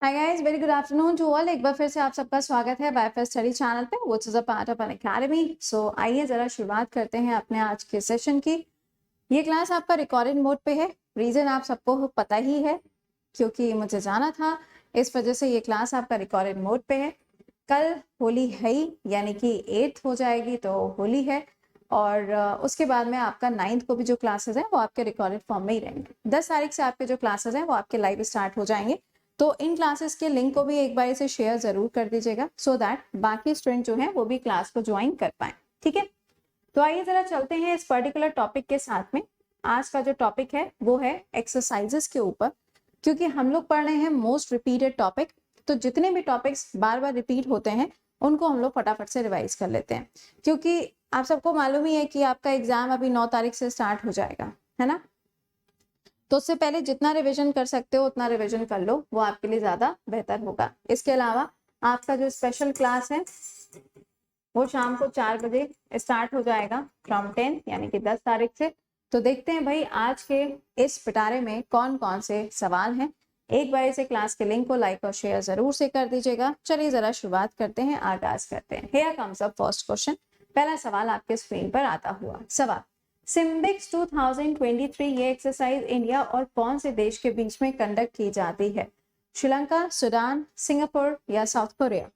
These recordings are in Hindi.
Hi guys, very good afternoon to all. एक बार फिर से आप सबका स्वागत है वाईएफएस स्टडी चैनल पे, which is a part of an academy. So आइए जरा शुरुआत करते हैं अपने आज के सेशन की। ये क्लास आपका रिकॉर्डेड मोड पे है। रीजन आप सबको पता ही है, क्योंकि मुझे जाना था, इस वजह से ये क्लास आपका रिकॉर्डेड मोड पे है। कल होली है ही, यानी कि 8th हो जाएगी तो होली है। और उसके बाद में आपका 9th को भी जो क्लासेस हैं वो आपके रिकॉर्डेड फॉर्म में ही रहेंगे। 10 तारीख से आपके जो क्लासेस हैं वो आपके लाइव स्टार्ट हो जाएंगे। तो इन क्लासेस के लिंक को भी एक बार से शेयर जरूर कर दीजिएगा, सो दैट बाकी स्टूडेंट जो है वो भी क्लास को ज्वाइन कर पाए। ठीक है, तो आइए जरा चलते हैं इस पर्टिकुलर टॉपिक के साथ में। आज का जो टॉपिक है वो है एक्सरसाइजेस के ऊपर, क्योंकि हम लोग पढ़ रहे हैं मोस्ट रिपीटेड टॉपिक। तो जितने भी टॉपिक्स बार बार रिपीट होते हैं उनको हम लोग फटाफट से रिवाइज कर लेते हैं, क्योंकि आप सबको मालूम ही है कि आपका एग्जाम अभी 9 तारीख से स्टार्ट हो जाएगा, है ना। तो उससे पहले जितना रिवीजन कर सकते हो उतना रिवीजन कर लो, वो आपके लिए ज्यादा बेहतर होगा। इसके अलावा आपका जो स्पेशल क्लास है वो शाम को 4 बजे स्टार्ट हो जाएगा फ्रॉम 10, यानी कि 10 तारीख से। तो देखते हैं भाई आज के इस पिटारे में कौन कौन से सवाल हैं। एक बार इसे क्लास के लिंक को लाइक और शेयर जरूर से कर दीजिएगा। चलिए जरा शुरुआत करते हैं, आगाज करते हैं। Here comes up first question. पहला सवाल आपके स्क्रीन पर आता हुआ सवाल, सिम्बिक्स 2023 ये एक्सरसाइज इंडिया और कौन से देश के बीच में कंडक्ट की जाती है? श्रीलंका, सूडान, सिंगापुर या साउथ कोरिया?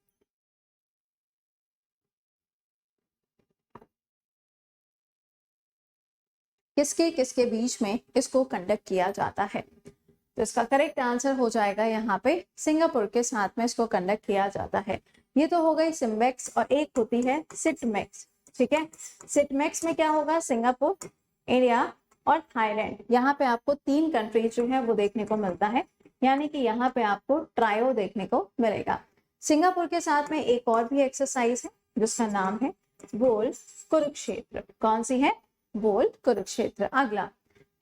किसके किसके बीच में इसको कंडक्ट किया जाता है? तो इसका करेक्ट आंसर हो जाएगा यहाँ पे सिंगापुर के साथ में इसको कंडक्ट किया जाता है। ये तो हो गई सिम्बेक्स, और एक होती है सिटमेक्स। ठीक है, सिटमेक्स में क्या होगा? सिंगापुर, इंडिया और थाईलैंड। यहाँ पे आपको 3 कंट्रीज जो है वो देखने को मिलता है, यानी कि यहाँ पे आपको ट्रायो देखने को मिलेगा। सिंगापुर के साथ में एक और भी एक्सरसाइज है जिसका नाम है बोल कुरुक्षेत्र। कौन सी है? बोल कुरुक्षेत्र। अगला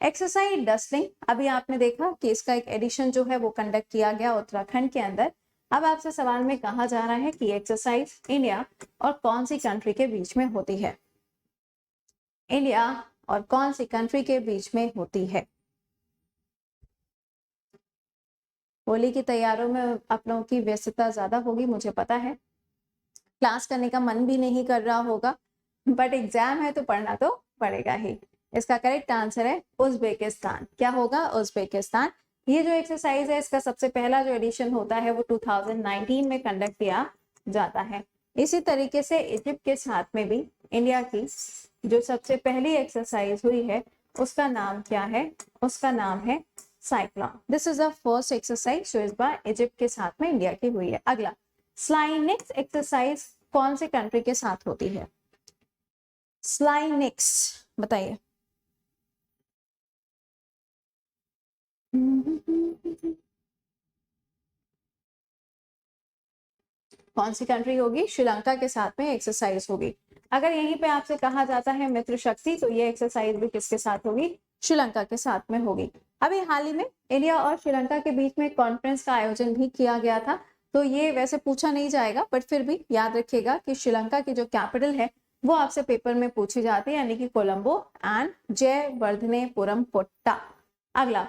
एक्सरसाइज डस्टलिंग। अभी आपने देखा कि इसका एक एडिशन जो है वो कंडक्ट किया गया उत्तराखंड के अंदर। अब आपसे सवाल में कहा जा रहा है कि एक्सरसाइज इंडिया और कौन सी कंट्री के बीच में होती है? इंडिया और कौन सी कंट्री के बीच में होती है? होली की तैयारियों में आप लोगों की व्यस्तता ज्यादा होगी, मुझे पता है। क्लास करने का मन भी नहीं कर रहा होगा, बट एग्जाम है तो पढ़ना तो पड़ेगा ही। इसका करेक्ट आंसर है उज्बेकिस्तान। क्या होगा? उज्बेकिस्तान। ये जो एक्सरसाइज है इसका सबसे पहला जो एडिशन होता है वो 2019 में कंडक्ट किया जाता है। इसी तरीके से इजिप्ट के साथ में भी इंडिया की जो सबसे पहली एक्सरसाइज हुई है उसका नाम क्या है? उसका नाम है cyclone. This is the first exercise जो इस बार इजिप्ट के साथ में इंडिया की हुई है। अगला स्लाइनिक्स एक्सरसाइज कौन से कंट्री के साथ होती है? स्लाइनिक्स बताइए। कौन सी कंट्री होगी? श्रीलंका के साथ में एक्सरसाइज होगी। अगर यहीं पे आपसे कहा जाता है मित्र शक्ति, तो ये एक्सरसाइज भी किसके साथ होगी? श्रीलंका के साथ में होगी। अभी हाल ही में इंडिया और श्रीलंका के बीच में कॉन्फ्रेंस का आयोजन भी किया गया था। तो ये वैसे पूछा नहीं जाएगा, बट फिर भी याद रखिएगा कि श्रीलंका की जो कैपिटल है वो आपसे पेपर में पूछी जाती है, यानी कि कोलंबो एंड जयवर्धनेपुरम कोट्टा। अगला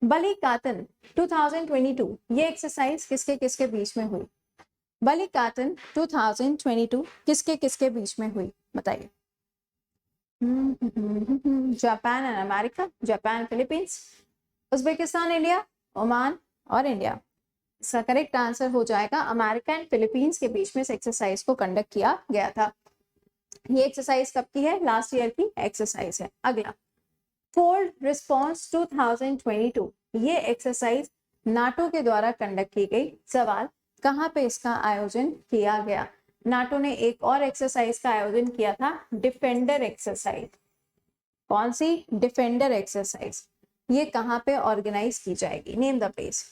बलिकातन 2022 ये एक्सरसाइज किसके किसके बीच में हुई? बलिकातन 2022 किसके किसके बीच में हुई? बताइए। Japan and America, Japan Philippines, Uzbekistan India, Oman और इंडिया। इसका करेक्ट आंसर हो जाएगा अमेरिका एंड फिलीपींस के बीच में इस एक्सरसाइज को कंडक्ट किया गया था। ये एक्सरसाइज कब की है? लास्ट ईयर की एक्सरसाइज है। अगला कोल्ड रिस्पॉन्स 2022 ये एक्सरसाइज नाटो के द्वारा कंडक्ट की गई। सवाल, कहां पे इसका आयोजन किया गया? नाटो ने एक और एक्सरसाइज का आयोजन किया था, डिफेंडर एक्सरसाइज। कौन सी? Defender exercise. ये कहां पे ऑर्गेनाइज की जाएगी? Name the place.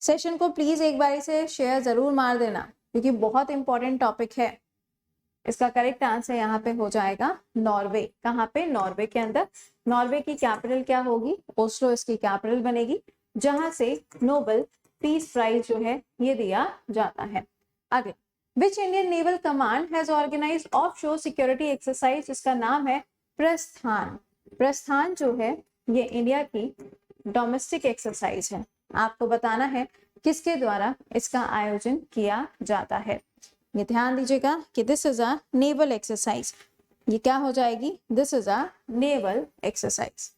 सेशन को प्लीज एक बार इसे शेयर जरूर मार देना, क्योंकि बहुत इंपॉर्टेंट टॉपिक है। इसका करेक्ट आंसर यहाँ पे हो जाएगा नॉर्वे। कहाँ पे? नॉर्वे के अंदर। नॉर्वे की कैपिटल क्या होगी? ओस्लो इसकी कैपिटल बनेगी, जहां से नोबेल पीस प्राइज जो है ये दिया जाता है। आगे, which Indian naval command has organised offshore security exercise जिसका नाम है प्रस्थान। प्रस्थान जो है ये इंडिया की डोमेस्टिक एक्सरसाइज है। आपको बताना है किसके द्वारा इसका आयोजन किया जाता है। ये ध्यान दीजिएगा कि this is a naval exercise. ये क्या हो जाएगी? This is a naval exercise.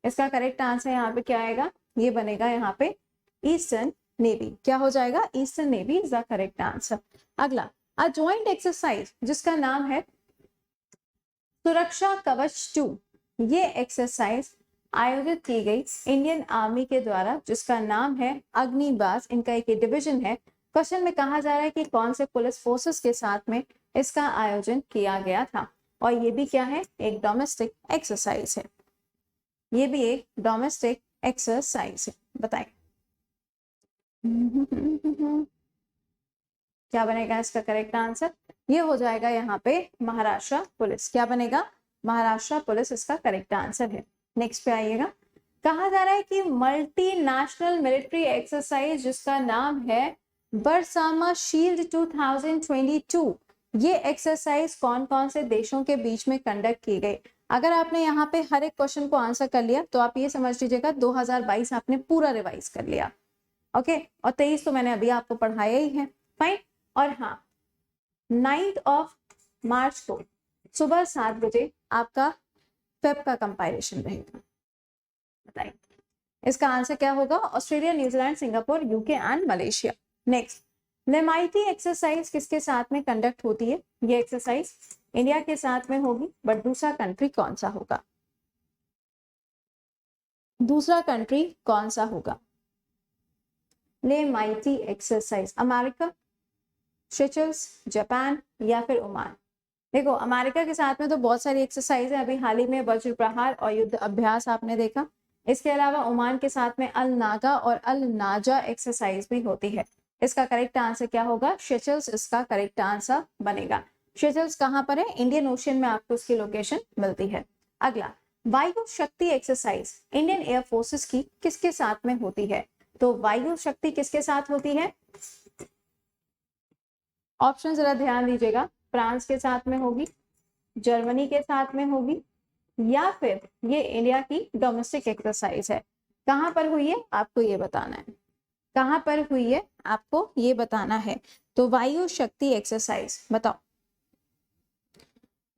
इसका करेक्ट आंसर यहाँ पे क्या आएगा? ये बनेगा यहाँ पे ईस्टर्न नेवी। क्या हो जाएगा? Eastern navy is the correct answer. अगला, अ जॉइंट एक्सरसाइज जिसका नाम है सुरक्षा कवच 2। ये एक्सरसाइज आयोजित की गई इंडियन आर्मी के द्वारा, जिसका नाम है अग्निबाज। इनका एक डिवीजन है। क्वेश्चन में कहा जा रहा है कि कौन से पुलिस फोर्सेस के साथ में इसका आयोजन किया गया था, और ये भी क्या है? एक डोमेस्टिक एक्सरसाइज है। ये भी एक डोमेस्टिक एक्सरसाइज है। बताएं क्या बनेगा इसका करेक्ट आंसर? ये हो जाएगा यहाँ पे महाराष्ट्र पुलिस। क्या बनेगा? महाराष्ट्र पुलिस इसका करेक्ट आंसर है। नेक्स्ट पे आइएगा। कहा जा रहा है कि मल्टीनेशनल मिलिट्री एक्सरसाइज जिसका नाम है बरसामा शील्ड 2022, ये एक्सरसाइज कौन कौन से देशों के बीच में कंडक्ट की गई? अगर आपने यहाँ पे हर एक क्वेश्चन को आंसर कर लिया तो आप ये समझ लीजिएगा 2022 आपने पूरा रिवाइज कर लिया। ओके, और 23 तो मैंने अभी आपको पढ़ाया ही है। फाइन। और हाँ, 9 मार्च को सुबह 7 बजे आपका फेब का कंपाइलेशन रहेगा। बताइए इसका आंसर क्या होगा? Australia, New Zealand, Singapore, UK and Malaysia. Next, लेमाइटी एक्सरसाइज किसके साथ में कंडक्ट होती है? ये एक्सरसाइज इंडिया के साथ में होगी, बट दूसरा कंट्री कौन सा होगा? दूसरा कंट्री कौन सा होगा? लेमाइटी एक्सरसाइज अमेरिका, सेशल्स, जापान या फिर ओमान? देखो, अमेरिका के साथ में तो बहुत सारी एक्सरसाइज है। अभी हाल ही में वज्र प्रहार और युद्ध अभ्यास आपने देखा। इसके अलावा ओमान के साथ में अल नागा और अल नाजा एक्सरसाइज भी होती है। इसका करेक्ट आंसर क्या होगा? सेशल्स इसका करेक्ट आंसर बनेगा। सेशल्स कहाँ पर है? इंडियन ओशियन में आपको उसकी लोकेशन मिलती है। अगला, वायु शक्ति एक्सरसाइज इंडियन एयर फोर्सेस की किसके साथ में होती है? तो वायु शक्ति किसके साथ होती है? ऑप्शन जरा ध्यान दीजिएगा। फ्रांस के साथ में होगी, जर्मनी के साथ में होगी, या फिर ये इंडिया की डोमेस्टिक एक्सरसाइज है। कहां पर हुई है आपको ये बताना है। कहां पर हुई है आपको ये बताना है। तो वायु शक्ति एक्सरसाइज बताओ।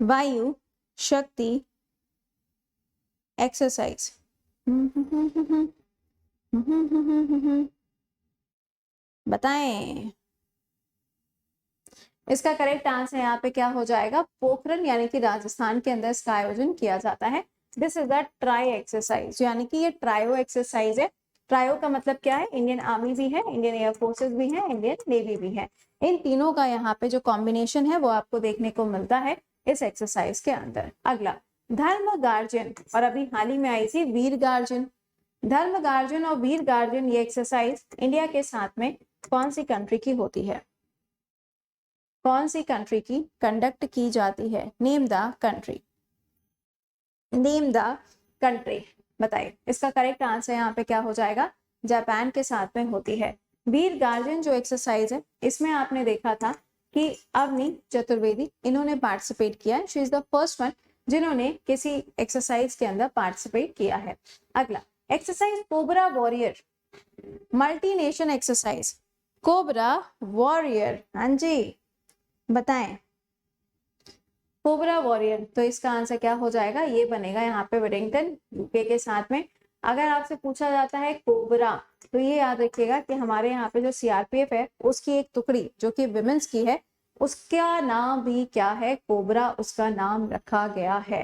वायु शक्ति एक्सरसाइज बताएं। इसका करेक्ट आंसर यहाँ पे क्या हो जाएगा? पोखरन यानी कि राजस्थान के अंदर इसका आयोजन किया जाता है। This is the try exercise, यानी कि ये ट्रायो एक्सरसाइज है। ट्रायो का मतलब क्या है? इंडियन आर्मी भी है, इंडियन एयर फोर्सेस भी है, इंडियन नेवी भी है। इन तीनों का यहाँ पे जो कॉम्बिनेशन है वो आपको देखने को मिलता है इस एक्सरसाइज के अंदर। अगला, धर्म गार्जन और अभी हाल ही में आई थी वीर गार्जन। धर्म गार्जन और वीर गार्जन ये एक्सरसाइज इंडिया के साथ में कौन सी कंट्री की होती है? कौन सी कंट्री की कंडक्ट की जाती है? Name the country. Name the country बताइए। इसका करेक्ट आंसर यहाँ पे क्या हो जाएगा? जापान के साथ में होती है। वीर गार्जन जो एक्सरसाइज है इसमें आपने देखा था कि अवनी चतुर्वेदी इन्होंने पार्टिसिपेट किया है। She is the first one जिन्होंने किसी एक्सरसाइज के अंदर पार्टिसिपेट किया है। अगला, exercise cobra warrior multi nation exercise. Cobra warrior, हाँ जी बताएं। कोबरा वॉरियर, तो इसका आंसर क्या हो जाएगा? ये बनेगा यहाँ पे वेलिंगटन यूके के साथ में। अगर आपसे पूछा जाता है कोबरा, तो ये याद रखिएगा कि हमारे यहाँ पे जो सीआरपीएफ है उसकी एक टुकड़ी जो कि विमेंस की है, उसका नाम भी क्या है? कोबरा उसका नाम रखा गया है।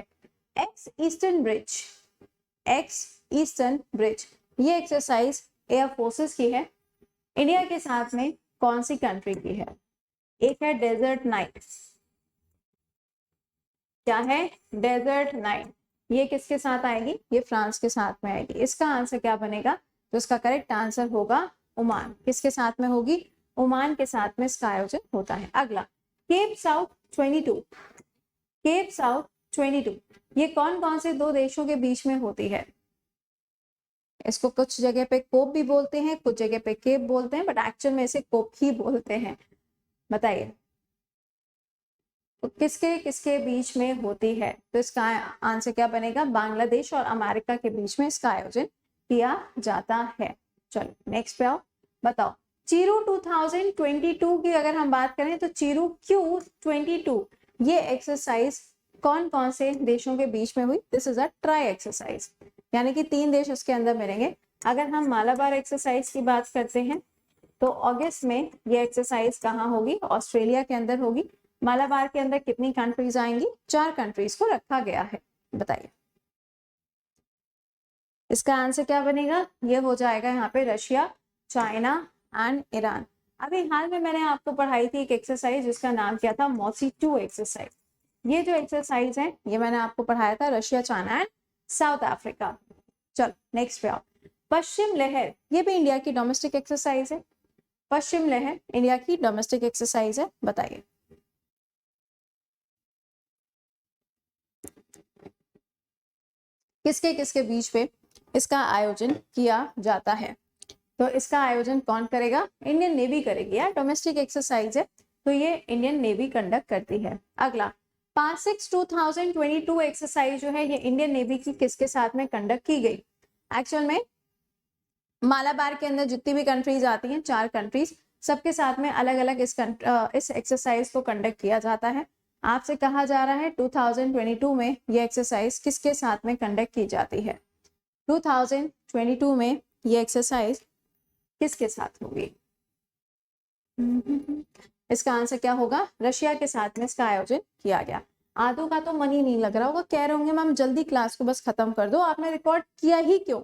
X eastern bridge, x eastern bridge ये एक्सरसाइज एयर फोर्सेस की है। इंडिया के साथ में कौन सी कंट्री की है? एक है डेजर्ट नाइट। क्या है? Desert knight. ये किसके साथ आएगी? ये फ्रांस के साथ में आएगी। इसका आंसर क्या बनेगा? तो इसका करेक्ट आंसर होगा ओमान। किसके साथ में होगी? ओमान के साथ में इसका आयोजन होता है। अगला, केप साउथ 22। केप साउथ 22 ये कौन कौन से दो देशों के बीच में होती है? इसको कुछ जगह पे कोप भी बोलते हैं, कुछ जगह पे केप बोलते हैं, बट एक्चुअल में इसे कोप ही बोलते हैं। बताइए तो किसके किसके बीच में होती है? तो इसका आंसर क्या बनेगा? बांग्लादेश और अमेरिका के बीच में इसका आयोजन किया जाता है। चलो नेक्स्ट पे आओ, बताओ चीरू 2022 की अगर हम बात करें तो चीरू Q22 ये एक्सरसाइज कौन कौन से देशों के बीच में हुई? This is a try exercise, यानी कि 3 देश उसके अंदर मिलेंगे। अगर हम मालाबार एक्सरसाइज की बात करते हैं तो अगस्त में ये एक्सरसाइज कहाँ होगी? ऑस्ट्रेलिया के अंदर होगी। मालाबार के अंदर कितनी कंट्रीज आएंगी? 4 कंट्रीज को रखा गया है। बताइए इसका आंसर क्या बनेगा? ये हो जाएगा यहाँ पे रशिया, चाइना एंड ईरान। अभी हाल में मैंने आपको पढ़ाई थी एक एक्सरसाइज जिसका नाम क्या था? Mossy 2 exercise. ये जो एक्सरसाइज है ये मैंने आपको पढ़ाया था Russia, China and south Africa. चलो नेक्स्ट पे आओ, पश्चिम लहर ये भी इंडिया की डोमेस्टिक एक्सरसाइज है। पश्चिम लहर इंडिया की डोमेस्टिक एक्सरसाइज है। बताइए किसके किसके बीच पे इसका आयोजन किया जाता है? तो इसका आयोजन कौन करेगा? इंडियन नेवी करेगी यार, डोमेस्टिक एक्सरसाइज है तो ये इंडियन नेवी कंडक्ट करती है। अगला पासिक्स 2022 एक्सरसाइज जो है ये इंडियन नेवी की किसके साथ में कंडक्ट की गई? एक्चुअल में मालाबार के अंदर जितनी भी कंट्रीज आती हैं, 4 कंट्रीज, सबके साथ में अलग अलग इस एक्सरसाइज को कंडक्ट किया जाता है। आपसे कहा जा रहा है 2022 में ये एक्सरसाइज किसके साथ में कंडक्ट की जाती है? 2022 में ये एक्सरसाइज किसके साथ होगी? इसका आंसर क्या होगा? रशिया के साथ में इसका आयोजन किया गया। आधों का तो मन ही नहीं लग रहा होगा, कह रहे होंगे मैम जल्दी क्लास को बस खत्म कर दो, आपने रिकॉर्ड किया ही क्यों?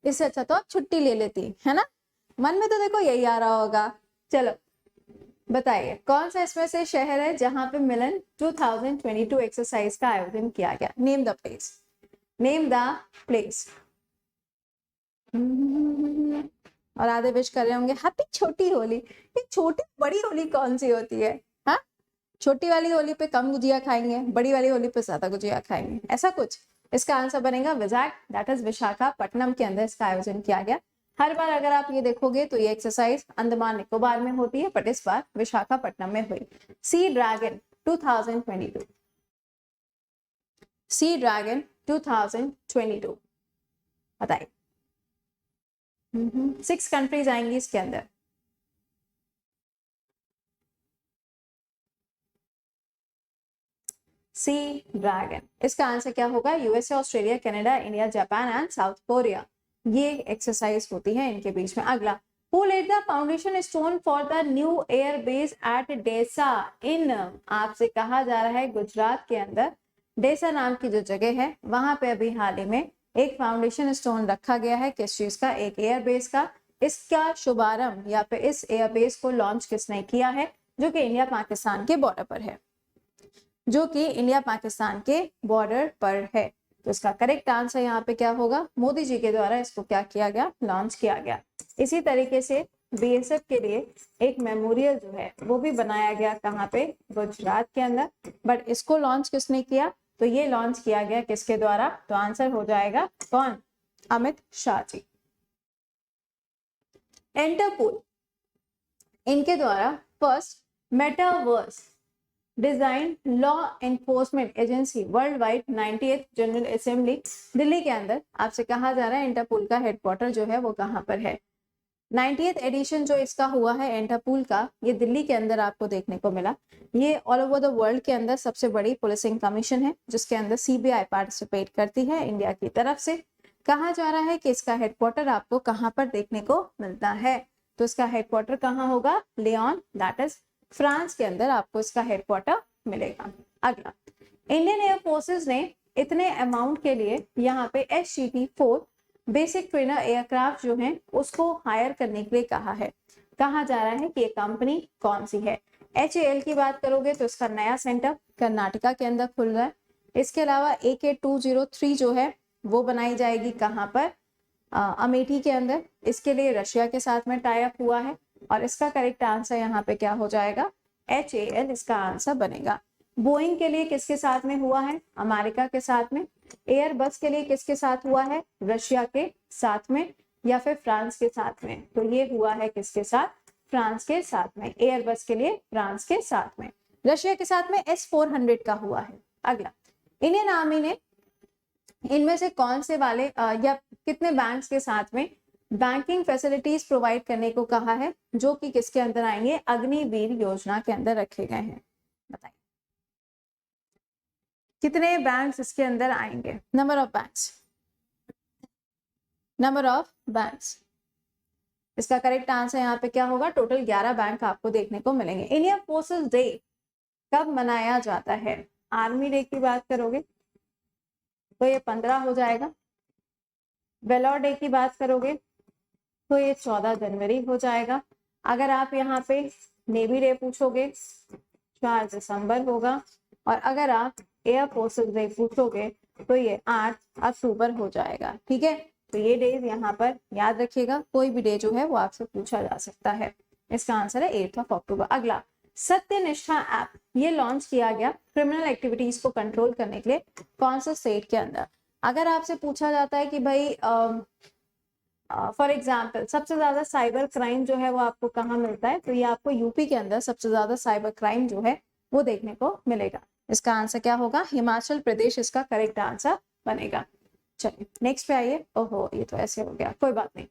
इससे अच्छा तो आप छुट्टी ले लेती, है ना? मन में तो देखो यही आ रहा होगा। चलो बताइए कौन सा इसमें से शहर है जहां पे मिलन 2022 एक्सरसाइज का आयोजन किया गया? Name the place, name the place. और आधे विश कर रहे होंगे हैप्पी छोटी होली। ये छोटी बड़ी होली कौन सी होती है? हाँ, छोटी वाली होली पे कम गुजिया खाएंगे, बड़ी वाली होली पे ज्यादा गुजिया खाएंगे, ऐसा कुछ? इसका आंसर बनेगा विजाक, दैट इज विशाखापट्टनम के अंदर इसका आयोजन किया गया। हर बार अगर आप ये देखोगे तो ये एक्सरसाइज अंडमान निकोबार में होती है, बट इस बार विशाखापट्टनम में हुई। सी ड्रैगन 2022, सी ड्रैगन 2022 बताइए। 6 कंट्रीज आएंगी इसके अंदर। सी ड्रैगन, इसका आंसर क्या होगा? USA, Australia, Canada, India, Japan and South Korea. ये एक्सरसाइज होती है इनके बीच में। अगला who laid the foundation stone for the new air base at Deesa in? आपसे कहा जा रहा है गुजरात के अंदर डेसा नाम की जो जगह है वहां पे अभी हाल ही में एक फाउंडेशन स्टोन रखा गया है। किस चीज का? एक एयर बेस का। इसका शुभारंभ या फिर इस एयर बेस को लॉन्च किसने किया है? जो कि इंडिया पाकिस्तान के बॉर्डर पर है, जो कि इंडिया पाकिस्तान के बॉर्डर पर है। तो इसका करेक्ट आंसर यहाँ पे क्या होगा? मोदी जी के द्वारा इसको क्या किया गया? लॉन्च किया गया। इसी तरीके से बीएसएफ के लिए एक मेमोरियल जो है वो भी बनाया गया। कहाँ पे? गुजरात के अंदर। बट इसको लॉन्च किसने किया? तो ये लॉन्च किया गया किसके द्वारा? तो आंसर हो जाएगा कौन? अमित शाह जी। इंटरपोल इनके द्वारा first metaverse design law enforcement agency world wide 90th general assembly Delhi के अंदर। आपसे कहा जा रहा है इंटरपोल का हेडक्वार्टर जो है वो कहाँ पर है? 90th एडिशन जो इसका हुआ है इंटरपोल का, ये दिल्ली के अंदर आपको देखने को मिला। ये ऑल ओवर द वर्ल्ड के अंदर सबसे बड़ी पुलिसिंग कमीशन है जिसके अंदर सीबीआई पार्टिसिपेट करती है इंडिया की तरफ से। कहा जा रहा है कि इसका हेडक्वार्टर आपको कहाँ पर देखने को मिलता है? तो इसका हेडक्वार्टर कहाँ होगा? लियोन, दैट इज फ्रांस के अंदर आपको इसका हेडक्वार्टर मिलेगा। अगला इंडियन एयर फोर्सेस ने इतने अमाउंट के लिए यहाँ पे SCT-4 बेसिक ट्रेनर एयरक्राफ्ट जो है उसको हायर करने के लिए कहा है। कहा जा रहा है कि ये कंपनी कौन सी है? HAL की बात करोगे तो इसका नया सेंटर कर्नाटका के अंदर खुल रहा है। इसके अलावा AK-203 जो है वो बनाई जाएगी कहाँ पर? अमेठी के अंदर। इसके लिए रशिया के साथ में टाई अप हुआ है और इसका करेक्ट आंसर यहाँ पे क्या हो जाएगा? HAL इसका आंसर बनेगा। बोइंग के लिए किसके साथ में हुआ है? अमेरिका के साथ में। एयरबस के लिए किसके साथ हुआ है? रशिया के साथ में या फिर फ्रांस के साथ में? तो ये हुआ है किसके साथ? फ्रांस के साथ में। एयरबस के लिए फ्रांस के साथ में, रशिया के साथ में S-400 का हुआ है। अगला इंडियन आर्मी ने इनमें से कौन से वाले या कितने बैंक्स के साथ में बैंकिंग फैसिलिटीज प्रोवाइड करने को कहा है, जो कि किसके अंदर आएंगे, अग्निवीर योजना के अंदर रखे गए हैं। बताइए कितने बैंक्स इसके अंदर आएंगे, number of banks, number of banks. इसका करेक्ट आंसर यहाँ पे क्या होगा, टोटल 11 बैंक आपको देखने को मिलेंगे। इंडियन फोर्सेस डे कब मनाया जाता है? आर्मी डे की बात करोगे तो ये 15 हो जाएगा, वेलोर डे की बात करोगे तो ये 14 जनवरी हो जाएगा। अगर आप यहाँ पे नेवी डे पूछोगे 4 दिसंबर होगा, और अगर आप एयर फोर्सेस डे पूछोगे तो ये 8 अक्टूबर हो जाएगा। ठीक है, तो ये डेज यहाँ पर याद रखिएगा, कोई भी डे जो है वो आपसे पूछा जा सकता है। इसका आंसर है 8 अक्टूबर। अगला, सत्यनिष्ठा ऐप ये लॉन्च किया गया क्रिमिनल एक्टिविटीज को कंट्रोल करने के लिए कौन से स्टेट के अंदर? अगर आपसे पूछा जाता है कि भाई फॉर एग्जाम्पल सबसे ज्यादा साइबर क्राइम जो है वो आपको कहाँ मिलता है, तो ये आपको यूपी के अंदर सबसे ज्यादा साइबर क्राइम जो है वो देखने को मिलेगा। इसका आंसर क्या होगा, हिमाचल प्रदेश इसका करेक्ट आंसर बनेगा। चलिए नेक्स्ट पे आइए। ओहो ये तो ऐसे हो गया, कोई बात नहीं।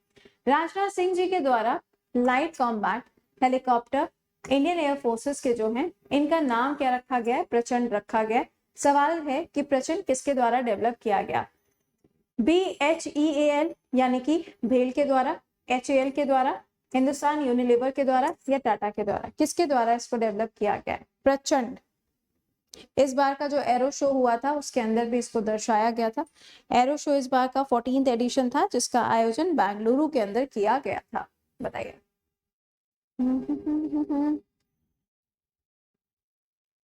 राजनाथ सिंह जी के द्वारा light combat helicopter Indian air forces के जो हैं इनका नाम क्या रखा गया है, प्रचंड रखा गया। सवाल है कि प्रचंड किसके द्वारा डेवलप किया गया? BHEAL यानी कि भेल के द्वारा, HAL के द्वारा, हिंदुस्तान यूनिलीवर के द्वारा या टाटा के द्वारा? किसके द्वारा इसको डेवलप किया गया है? प्रचंड। इस बार का जो एरो शो हुआ था उसके अंदर भी इसको दर्शाया गया था। एरो शो इस बार का 14th एडिशन था जिसका आयोजन बेंगलुरु के अंदर किया गया था। बताइए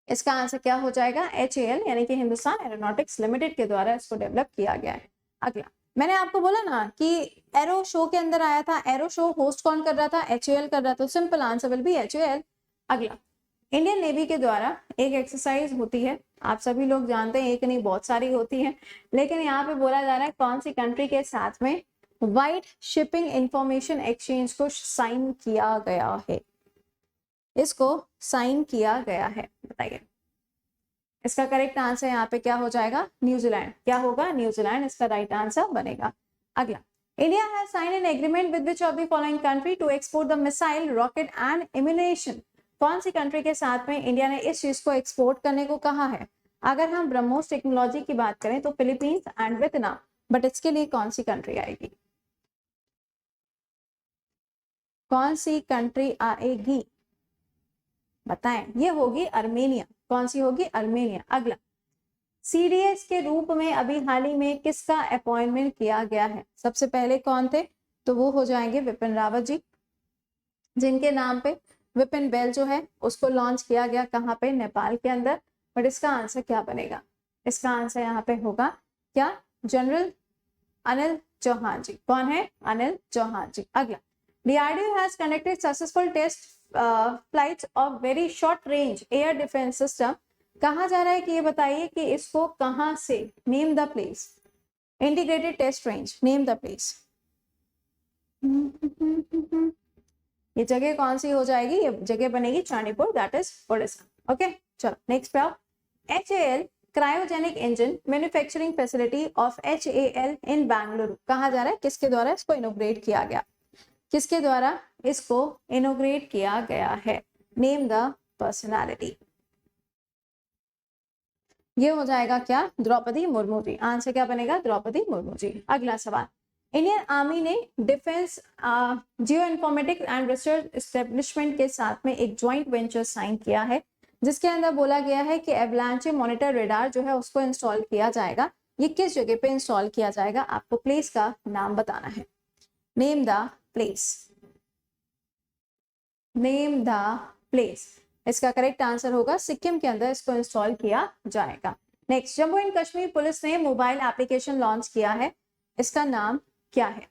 इसका आंसर क्या हो जाएगा, HAL यानी कि हिंदुस्तान एरोनॉटिक्स लिमिटेड के द्वारा इसको डेवलप किया गया है। अगला, मैंने आपको बोला ना कि एरो शो के अंदर आया था, एरो शो होस्ट कौन कर रहा था, HAL कर रहा था, simple answer will be HAL। अगला, इंडियन नेवी के द्वारा एक एक्सरसाइज होती है, आप सभी लोग जानते हैं, एक नहीं बहुत सारी होती है, लेकिन यहाँ पे बोला जा रहा है कौन सी कंट्री के साथ में वाइट शिपिंग इंफॉर्मेशन एक्सचेंज को साइन किया गया है, इसको साइन किया गया है। बताइए इसका करेक्ट आंसर यहाँ पे क्या हो जाएगा, न्यूजीलैंड। क्या होगा, न्यूजीलैंड इसका राइट आंसर बनेगा। अगला, India has sign an agreement with which of the following country to export the missile, rocket and ammunition? कौन सी कंट्री के साथ में इंडिया ने इस चीज को एक्सपोर्ट करने को कहा है? अगर हम ब्रह्मोस टेक्नोलॉजी की बात करें तो फिलीपींस एंड वियतनाम, बट इसके लिए कौन सी कंट्री आएगी, कौन सी कंट्री आएगी बताएं? ये होगी अर्मेनिया। कौन सी होगी, अर्मेनिया। अगला, CDS के रूप में अभी हाल ही में किसका अपॉइंटमेंट किया गया है? सबसे पहले कौन थे, तो वो हो जाएंगे विपिन रावत जी, जिनके नाम पे विपिन बेल जो है उसको लॉन्च किया गया कहाँ पे, नेपाल के अंदर। बट इसका आंसर क्या बनेगा, इसका आंसर यहाँ पे होगा क्या, जनरल अनिल चौहान जी। कौन है, अनिल चौहान जी। अगला, DRDO has conducted successful test flights of very short range air defense system। कहा जा रहा है कि ये बताइए कि इसको कहां से, name the place, integrated test range, name the place. ये जगह कौन सी हो जाएगी, ये जगह बनेगी Chandipur, that is Odisha. Okay चलो नेक्स्ट पे आओ। HAL cryogenic engine manufacturing facility of HAL in Bengaluru कहा जा रहा है, किसके द्वारा इसको इनोग्रेट किया गया, किसके द्वारा इसको इनोग्रेट किया गया है, नेम द पर्सनालिटी। ये हो जाएगा क्या, द्रौपदी मुर्मू जी। आंसर क्या बनेगा, द्रौपदी मुर्मू जी। अगला सवाल, इंडियन आर्मी ने defence geo informatics and research establishment के साथ में एक ज्वाइंट वेंचर साइन किया है, जिसके अंदर बोला गया है कि एवलांचे मॉनिटर रेडार जो है उसको इंस्टॉल किया जाएगा। ये किस जगह पे इंस्टॉल किया जाएगा, आपको प्लेस का नाम बताना है, name the place, name the place. इसका करेक्ट आंसर होगा सिक्किम के अंदर इसको इंस्टॉल किया जाएगा। Next, Jammu and Kashmir police ने मोबाइल एप्लीकेशन लॉन्च किया है, इसका नाम क्या है,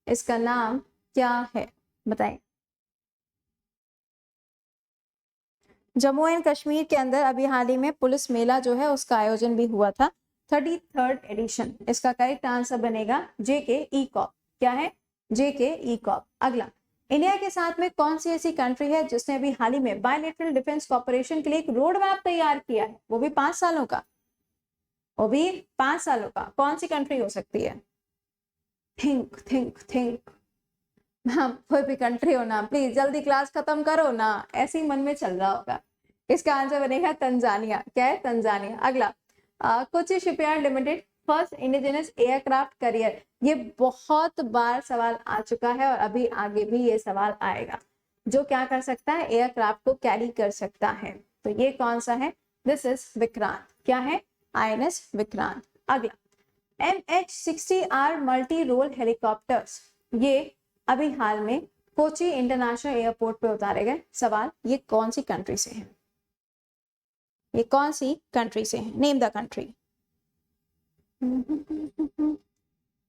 इसका नाम क्या है बताएं। जम्मू एंड कश्मीर के अंदर अभी हाल ही में पुलिस मेला जो है उसका आयोजन भी हुआ था, 33rd एडिशन। इसका करेक्ट आंसर बनेगा JKE-COP। क्या है, JKE-COP। अगला, इंडिया के साथ में कौन सी ऐसी कंट्री है जिसने अभी हाल ही में बायलैटरल डिफेंस कॉर्पोरेशन के लिए एक रोड मैप तैयार किया है, वो भी 5 सालों का, वो भी 5 सालों का? कौन सी कंट्री हो सकती है, थिंक थिंक थिंक। हाँ, कोई भी कंट्री हो ना, प्लीज जल्दी क्लास खत्म करो ना, ऐसे ही मन में चल रहा होगा। इसका आंसर बनेगा तंजानिया। क्या है? तंजानिया। अगला, Kochi shipyard limited first indigenous aircraft carrier. ये बहुत बार सवाल आ चुका है और अभी आगे भी ये सवाल आएगा। जो क्या कर सकता है? एयरक्राफ्ट को कैरी कर सकता है। तो ये कौन सा है? This is Vikrant. क्या है? INS विक्रांत। अगला, MH-60R मल्टी रोल हेलीकॉप्टर्स, ये अभी हाल में कोची इंटरनेशनल एयरपोर्ट पे उतारे गए। सवाल, ये कौन सी कंट्री से है? ये कौन सी कंट्री से है? Name the country.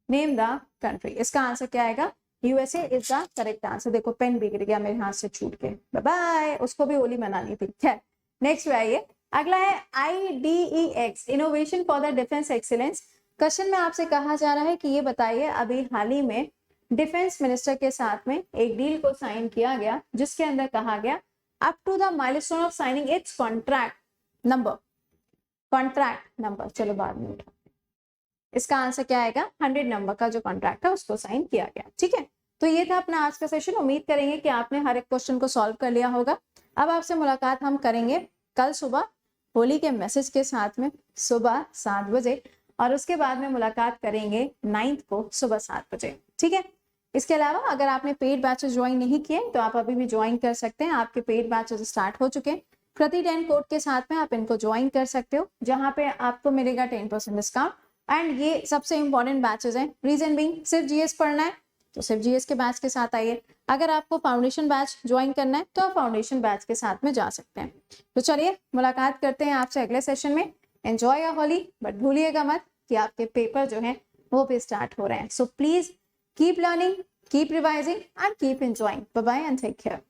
Name the country. इसका आंसर क्या आएगा? USA is the correct answer. देखो पेन बिगड़ गया मेरे हाथ से छूट के, बाय बाय। उसको भी होली मनानी थी। खैर, नेक्स्ट पे आइए। अगला है IDEX innovation for the defence excellence. Question में आपसे कहा जा रहा है कि ये बताइए, अभी हाल ही में डिफेंस मिनिस्टर के साथ में एक डील को साइन किया गया, जिसके अंदर कहा गया up to the milestone of signing its contract number, चलो बाद में उठा। इसका आंसर क्या आएगा? 100 नंबर का जो कॉन्ट्रैक्ट है उसको साइन किया गया। ठीक है, तो ये था अपना आज का सेशन। उम्मीद करेंगे कि आपने हर एक क्वेश्चन को सॉल्व कर लिया होगा। अब आपसे मुलाकात हम करेंगे कल सुबह होली के मैसेज के साथ में सुबह 7 बजे, और उसके बाद में मुलाकात करेंगे 9th को सुबह 7 बजे। ठीक है, इसके अलावा अगर आपने पेड बैचेस ज्वाइन नहीं किए तो आप अभी भी ज्वाइन कर सकते हैं। आपके पेड बैचेस स्टार्ट हो चुके हैं। प्रति 10 कोड के साथ में आप इनको ज्वाइन कर सकते हो, जहां पे आपको मिलेगा 10% डिस्काउंट। एंड ये सबसे इंपॉर्टेंट बैचेस हैं। रीजन बीइंग, सिर्फ जीएस पढ़ना है तो सिर्फ जीएस के बैच के साथ आइए। अगर आपको फाउंडेशन बैच ज्वाइन करना है तो आप फाउंडेशन बैच के साथ में जा सकते हैं। तो चलिए मुलाकात करते हैं आपसे अगले सेशन में। एंजॉय योर होली, बट भूलिएगा मत कि आपके पेपर जो है वो भी स्टार्ट हो रहे हैं। So please keep learning, keep revising and keep enjoying. Bye bye and take care.